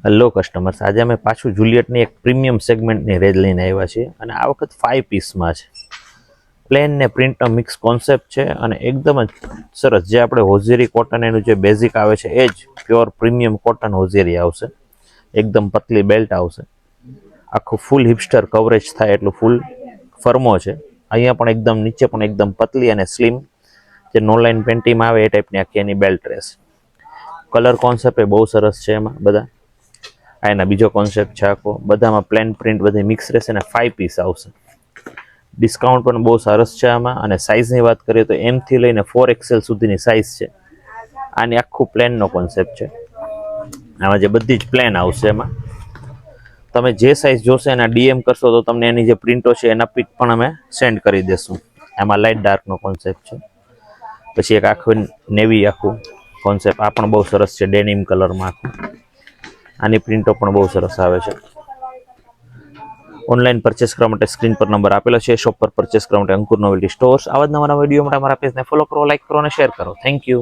Hello customers, આજે અમે પાછું જુલિયટની એક પ્રીમિયમ સેગમેન્ટની રેન્જ લઈને આવ્યા છીએ અને આ વખત 5 પીસમાં છે. પ્લેન ને પ્રિન્ટનો મિક્સ કોન્સેપ્ટ છે અને એકદમ જ સરસ. જે આપણે હોઝેરી કોટન એનું જે બેઝિક આવે છે એ જ પ્યોર પ્રીમિયમ કોટન હોઝેરી આવશે. એકદમ પતલી બેલ્ટ આવશે. આખું ફૂલ હિપસ્ટર કવરેજ થાય એટલું ફૂલ ફર્મો છે. અહીંયા પણ એકદમ નીચે પણ એકદમ પતલી અને સ્લિમ, જે નો લાઇન પેન્ટીમાં આવે એ ટાઈપની આખી એની બેલ્ટ રહેશે. કલર કોન્સેપ્ટ એ બહુ સરસ છે. એમાં બધા આ એના બીજો કોન્સેપ્ટ છે આખો. બધામાં પ્લેન પ્રિન્ટ બધી મિક્સ રહેશે અને 5 પીસ આવશે. ડિસ્કાઉન્ટ પણ બહુ સરસ છે આમાં. અને સાઇઝની વાત કરીએ તો M થી લઈને 4XL સુધીની સાઇઝ છે. આની આખું પ્લેનનો કોન્સેપ્ટ છે. આમાં જે બધી જ પ્લેન આવશે. એમાં તમે જે સાઇઝ જોશે એના DM કરશો તો તમને એની જે પ્રિન્ટો છે એના પિક પણ અમે સેન્ડ કરી દેશું. એમાં લાઇટ ડાર્કનો કોન્સેપ્ટ છે. પછી એક આખું નેવી આખું કોન્સેપ્ટ, આ પણ બહુ સરસ છે ડેનિમ કલરમાં આખું. આની પ્રિન્ટો પણ બહુ સરસ આવે છે. ઓનલાઈન પરચેસ કરવા માટે સ્ક્રીન પર નંબર આપેલો છે. શોપ પર પરચેસ કરવા માટે અંકુર નોવેલ્ટી સ્ટોર્સ. આવા જ નવા વિડીયો માટે અમારા પેજને ફોલો કરો, લાઈક કરો અને શેર કરો. Thank you.